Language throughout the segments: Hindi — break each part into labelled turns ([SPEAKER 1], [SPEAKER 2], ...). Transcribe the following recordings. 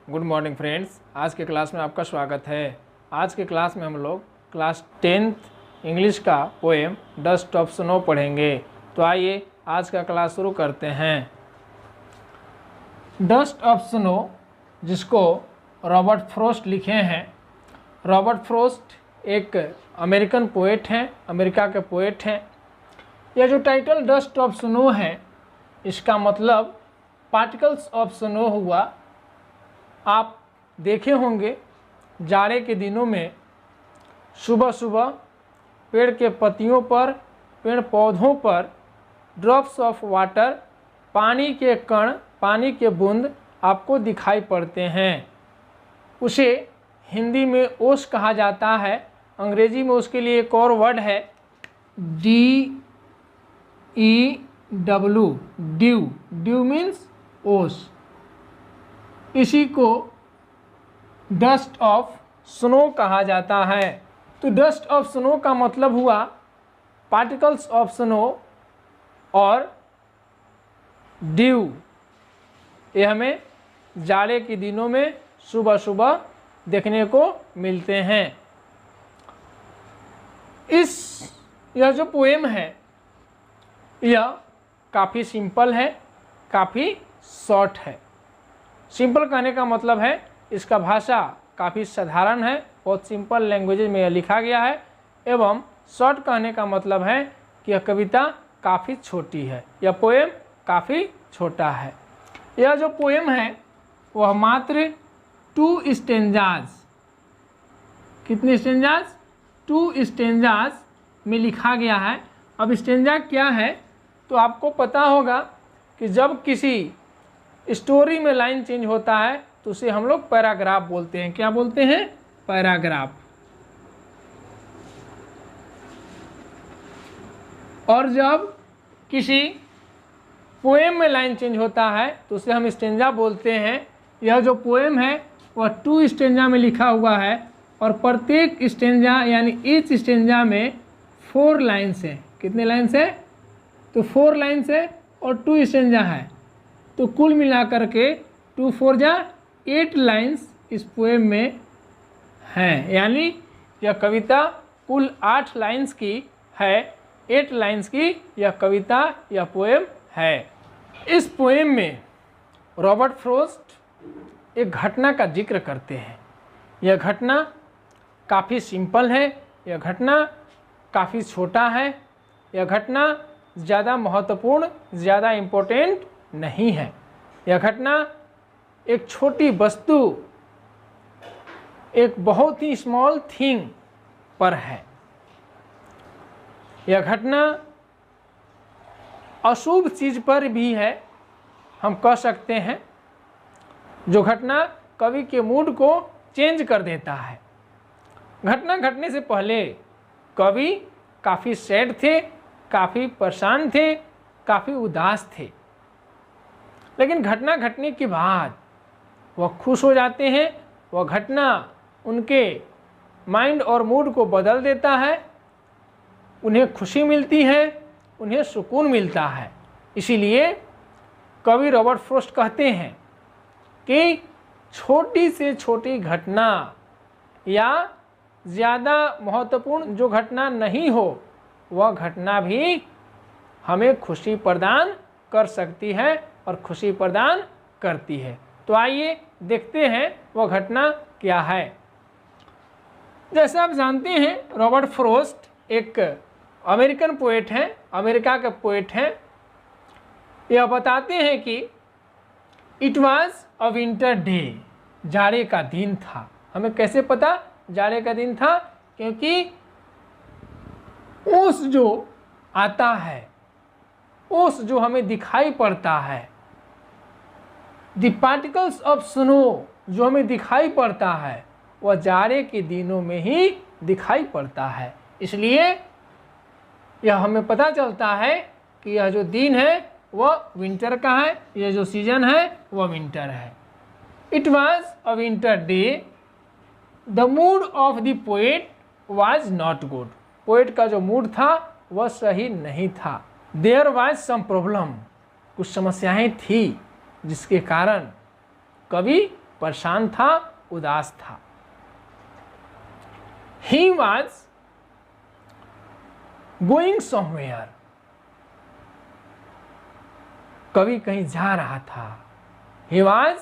[SPEAKER 1] Good morning friends. आज के क्लास में आपका स्वागत है। आज के क्लास में हम लोग क्लास 10th इंग्लिश का पोएम डस्ट ऑफ स्नो पढ़ेंगे। तो आइए आज का क्लास शुरू करते हैं। डस्ट ऑफ स्नो, जिसको रॉबर्ट फ्रॉस्ट लिखे हैं। रॉबर्ट फ्रॉस्ट एक अमेरिकन पोएट हैं, अमेरिका के पोएट हैं। यह जो टाइटल डस्ट ऑफ स्नो है, इसका मतलब पार्टिकल्स ऑफ स्नो हुआ। आप देखे होंगे जाड़े के दिनों में सुबह सुबह पेड़ के पत्तियों पर, पेड़ पौधों पर ड्रॉप्स ऑफ वाटर, पानी के कण, पानी के बूंद आपको दिखाई पड़ते हैं। उसे हिंदी में ओस कहा जाता है। अंग्रेजी में उसके लिए एक और वर्ड है DEW, ड्यू। ड्यू मीन्स ओस। इसी को डस्ट ऑफ स्नो कहा जाता है। तो डस्ट ऑफ स्नो का मतलब हुआ पार्टिकल्स ऑफ स्नो और ड्यू। ये हमें जाड़े के दिनों में सुबह सुबह देखने को मिलते हैं। यह जो पोएम है यह काफ़ी सिंपल है, काफ़ी शॉर्ट है। सिंपल कहने का मतलब है इसका भाषा काफ़ी साधारण है, बहुत सिंपल लैंग्वेज में यह लिखा गया है। एवं शॉर्ट कहने का मतलब है कि यह कविता काफ़ी छोटी है, यह पोएम काफ़ी छोटा है। यह जो पोएम है वह मात्र 2 स्टेंजाज, कितने स्टेंजाज? 2 स्टेंजाज में लिखा गया है। अब स्टेंजा क्या है तो आपको पता होगा कि जब किसी स्टोरी में लाइन चेंज होता है तो उसे हम लोग पैराग्राफ बोलते हैं। क्या बोलते हैं? पैराग्राफ। और जब किसी पोएम में लाइन चेंज होता है तो उसे हम स्टेंजा बोलते हैं। यह जो पोएम है वह 2 स्टेंजा में लिखा हुआ है और प्रत्येक स्टेंजा यानी ईच स्टेंजा में 4 लाइन्स हैं। कितने लाइन्स है? तो 4 लाइन्स है और 2 स्टेंजा है, तो कुल मिलाकर के 2 4 जा 8 लाइन्स इस पोएम में हैं। यानी यह कविता कुल 8 लाइन्स की है। 8 लाइन्स की यह कविता, यह पोएम है। इस पोएम में रॉबर्ट फ्रॉस्ट एक घटना का जिक्र करते हैं। यह घटना काफ़ी सिंपल है, यह घटना काफ़ी छोटा है, यह घटना ज़्यादा महत्वपूर्ण, ज़्यादा इम्पोर्टेंट नहीं है। यह घटना एक छोटी वस्तु, एक बहुत ही स्मॉल थिंग पर है। यह घटना अशुभ चीज पर भी है, हम कह सकते हैं। जो घटना कवि के मूड को चेंज कर देता है। घटना घटने से पहले कवि काफ़ी सैड थे, काफ़ी परेशान थे, काफ़ी उदास थे। लेकिन घटना घटने के बाद वह खुश हो जाते हैं। वह घटना उनके माइंड और मूड को बदल देता है। उन्हें खुशी मिलती है, उन्हें सुकून मिलता है। इसीलिए कवि रॉबर्ट फ्रॉस्ट कहते हैं कि छोटी से छोटी घटना या ज़्यादा महत्वपूर्ण जो घटना नहीं हो, वह घटना भी हमें खुशी प्रदान कर सकती है और खुशी प्रदान करती है। तो आइए देखते हैं वह घटना क्या है। जैसे आप जानते हैं रॉबर्ट फ्रॉस्ट एक अमेरिकन पोएट हैं, अमेरिका के पोएट हैं। यह बताते हैं कि it was a winter day, जाड़े का दिन था। हमें कैसे पता जाड़े का दिन था? क्योंकि ओस जो आता है, ओस जो हमें दिखाई पड़ता है, द पार्टिकल्स ऑफ स्नो जो हमें दिखाई पड़ता है, वह जाड़े के दिनों में ही दिखाई पड़ता है। इसलिए यह हमें पता चलता है कि यह जो दिन है वह विंटर का है, यह जो सीजन है वह विंटर है। It was a winter day, the mood off the poet was not good. Poet का जो मूड था वह सही नहीं था। देयर वॉज सम प्रॉब्लम, कुछ समस्याएं थी जिसके कारण कवि परेशान था, उदास था। ही वॉज गोइंग समवेयर, कवि कहीं जा रहा था। He was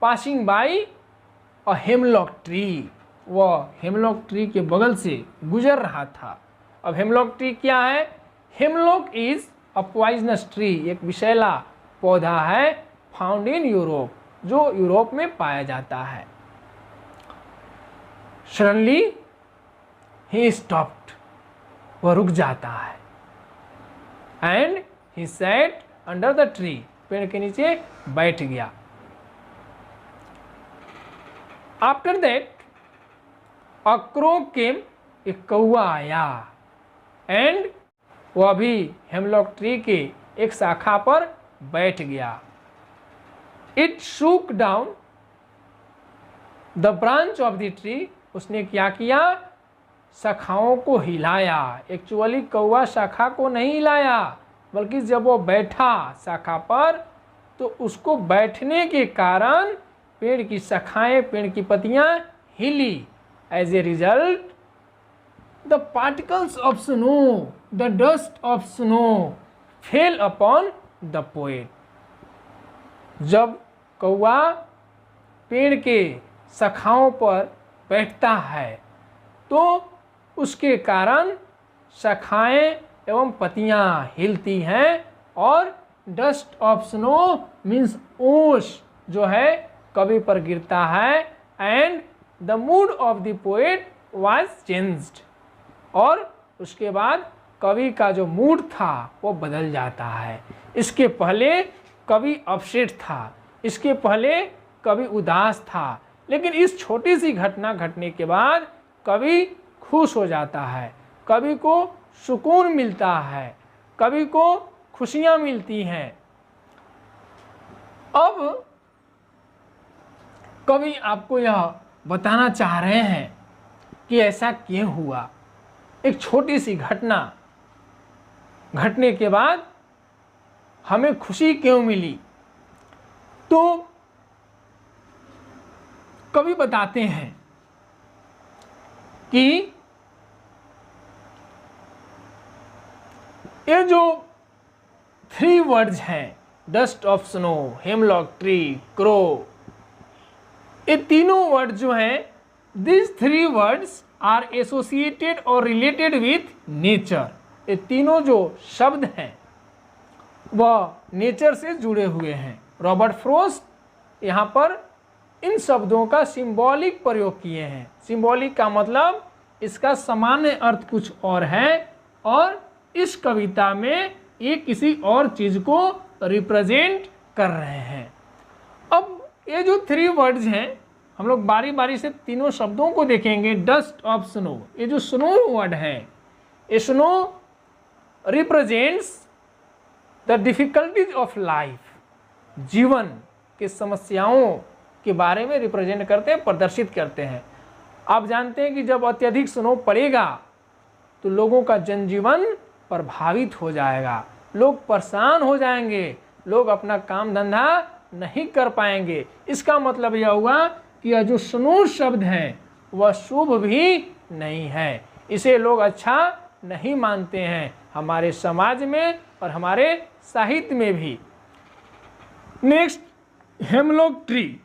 [SPEAKER 1] passing by a hemlock tree, वह हेमलॉक ट्री के बगल से गुजर रहा था। अब हेमलॉक ट्री क्या है? Hemlock is a poisonous tree, एक विषैला पौधा है, फाउंड इन यूरोप, जो यूरोप में पाया जाता है। सडनली ही स्टॉप्ड, वह रुक जाता है। And he sat under the tree, पेड़ के नीचे बैठ गया। आफ्टर दैट अ क्रो केम, एक कौआ आया। एंड वह भी हेमलॉक ट्री के एक शाखा पर बैठ गया। It shook down the branch of the tree, उसने क्या किया? शाखाओं को हिलाया। एक्चुअली कौआ शाखा को नहीं हिलाया, बल्कि जब वो बैठा शाखा पर तो उसको बैठने के कारण पेड़ की शाखाएं, पेड़ की पत्तियां हिली। As a result the particles of snow, the dust of snow fell upon the poet. जब कौआ पेड़ के शाखाओं पर बैठता है तो उसके कारण शाखाएं एवं पत्तियां हिलती हैं और डस्ट ऑफ स्नो मीन्स ओस जो है कवि पर गिरता है। And the mood off the poet was changed, और उसके बाद कवि का जो मूड था वो बदल जाता है। इसके पहले कवि अपसेट था, इसके पहले कवि उदास था, लेकिन इस छोटी सी घटना घटने के बाद कवि खुश हो जाता है, कवि को सुकून मिलता है, कवि को खुशियां मिलती हैं। अब कवि आपको यह बताना चाह रहे हैं कि ऐसा क्यों हुआ। एक छोटी सी घटना घटने के बाद हमें खुशी क्यों मिली, तो कवि बताते हैं कि ये जो 3 वर्ड्स हैं, dust of snow, hemlock tree, crow, ये तीनों वर्ड जो हैं, दिस 3 वर्ड्स आर एसोसिएटेड और रिलेटेड विथ नेचर। ये तीनों जो शब्द हैं वह नेचर से जुड़े हुए हैं। रॉबर्ट फ्रोस्ट यहाँ पर इन शब्दों का सिंबॉलिक प्रयोग किए हैं। सिंबॉलिक का मतलब इसका सामान्य अर्थ कुछ और है और इस कविता में ये किसी और चीज को रिप्रेजेंट कर रहे हैं। अब ये जो 3 वर्ड्स हैं, हम लोग बारी बारी से तीनों शब्दों को देखेंगे। डस्ट ऑफ स्नो, ये जो स्नो वर्ड है, ये snow represents the difficulties of life, जीवन की समस्याओं के बारे में रिप्रेजेंट करते हैं, प्रदर्शित करते हैं। आप जानते हैं कि जब अत्यधिक स्नो पड़ेगा तो लोगों का जनजीवन प्रभावित हो जाएगा, लोग परेशान हो जाएंगे, लोग अपना काम धंधा नहीं कर पाएंगे। इसका मतलब यह हुआ कि यह जो स्नो शब्द है वह शुभ भी नहीं है, इसे लोग अच्छा नहीं मानते हैं हमारे समाज में और हमारे साहित्य में भी। Next, hemlock tree.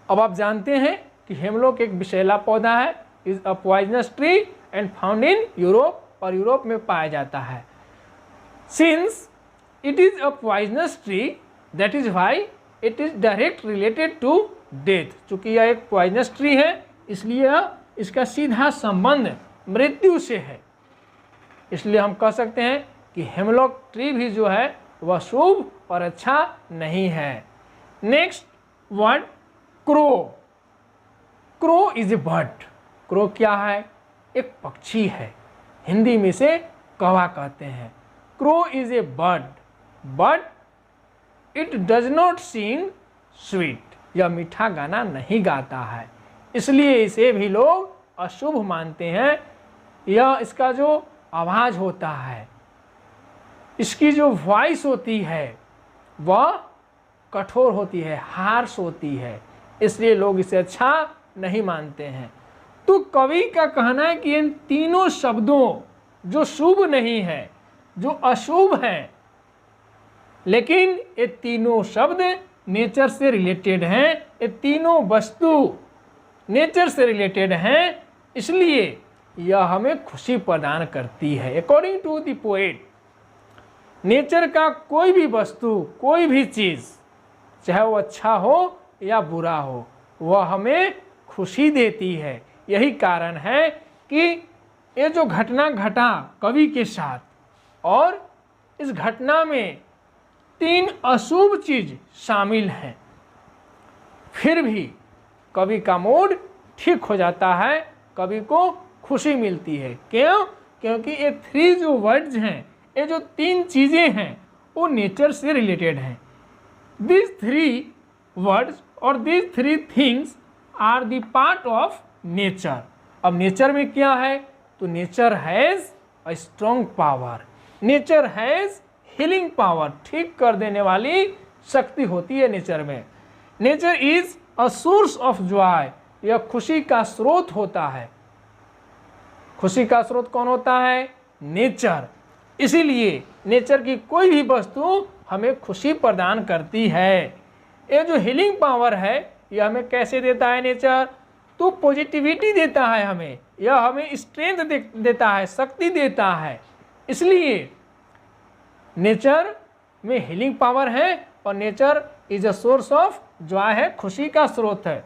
[SPEAKER 1] अब आप जानते हैं कि हेमलॉक एक विषैला पौधा है, is a poisonous tree and found in Europe, और यूरोप में पाया जाता है। Since it is a poisonous tree, that is why it is direct related to death. चूंकि यह एक पॉइजनस ट्री है इसलिए इसका सीधा संबंध मृत्यु से है, इसलिए हम कह सकते हैं कि हेमलॉक ट्री भी जो है वह शुभ और अच्छा नहीं है। Next word, crow. Crow is a bird. Crow क्या है? एक पक्षी है, हिंदी में इसे कौवा कहते हैं। Crow is a bird but it does not sing sweet, यह मीठा गाना नहीं गाता है, इसलिए इसे भी लोग अशुभ मानते हैं। यह इसका जो आवाज़ होता है, इसकी जो वॉइस होती है वह कठोर होती है, हार्श होती है, इसलिए लोग इसे अच्छा नहीं मानते हैं। तो कवि का कहना है कि इन तीनों शब्दों जो शुभ नहीं है, जो अशुभ हैं, लेकिन ये तीनों शब्द नेचर से रिलेटेड हैं, ये तीनों वस्तु नेचर से रिलेटेड हैं, इसलिए यह हमें खुशी प्रदान करती है। According to the poet, nature का कोई भी वस्तु, कोई भी चीज़, चाहे वो अच्छा हो या बुरा हो, वह हमें खुशी देती है। यही कारण है कि ये जो घटना घटा कवि के साथ, और इस घटना में 3 अशुभ चीज शामिल हैं, फिर भी कवि का मूड ठीक हो जाता है, कवि को खुशी मिलती है। क्यों? क्योंकि ये 3 जो वर्ड्स हैं, ये जो 3 चीज़ें हैं, वो नेचर से रिलेटेड हैं। These 3 words और these 3 things are the part of nature। अब नेचर में क्या है? तो nature has a strong power, nature has healing power, ठीक कर देने वाली शक्ति होती है नेचर में। Nature is a source of Joy, यह खुशी का स्रोत होता है। खुशी का स्रोत कौन होता है? नेचर। इसीलिए नेचर की कोई भी वस्तु हमें खुशी प्रदान करती है। ये जो हीलिंग पावर है, यह हमें कैसे देता है नेचर? तो पॉजिटिविटी देता है हमें, यह हमें स्ट्रेंथ देता है, शक्ति देता है। इसलिए नेचर में हीलिंग पावर है और nature is a source of Joy है, खुशी का स्रोत है।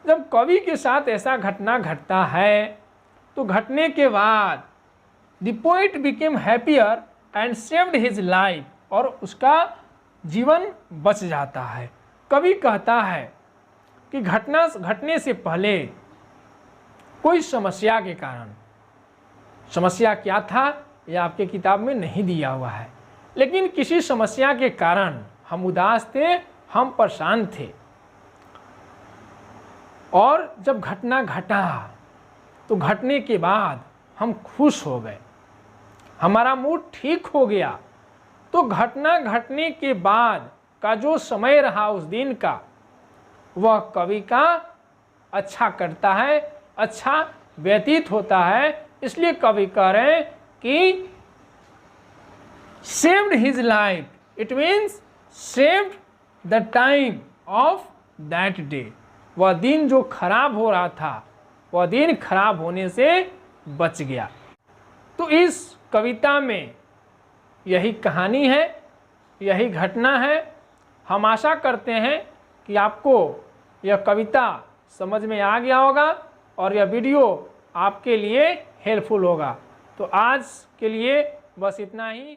[SPEAKER 1] जब कवि के साथ ऐसा घटना घटता है, तो घटने के बाद the poet became happier and saved his life, और उसका जीवन बच जाता है। कवि कहता है कि घटना घटने से पहले कोई समस्या के कारण, समस्या क्या था यह आपके किताब में नहीं दिया हुआ है, लेकिन किसी समस्या के कारण हम उदास थे, हम परेशान थे, और जब घटना घटा तो घटने के बाद हम खुश हो गए, हमारा मूड ठीक हो गया। तो घटना घटने के बाद का जो समय रहा उस दिन का, वह कवि का अच्छा करता है, अच्छा व्यतीत होता है। इसलिए कवि कह रहे हैं कि saved his life, it means saved the time of that day. वह दिन जो खराब हो रहा था, वह दिन खराब होने से बच गया। तो इस कविता में यही कहानी है, यही घटना है। हम आशा करते हैं कि आपको यह कविता समझ में आ गया होगा और यह वीडियो आपके लिए हेल्पफुल होगा। तो आज के लिए बस इतना ही।